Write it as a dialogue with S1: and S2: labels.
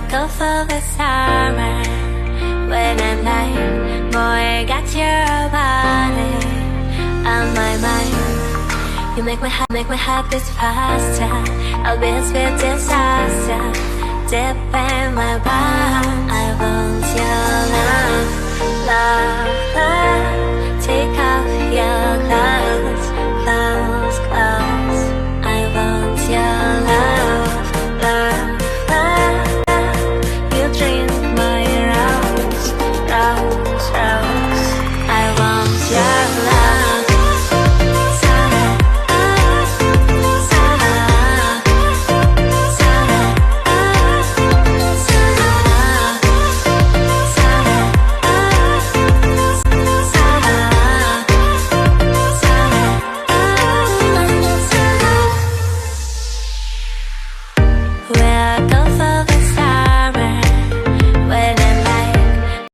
S1: go for the summer. When I'm like, boy, got your body on my mind. You make my heart beat faster. I'll be a sweet disaster. Deep in my palm, I want your love, love.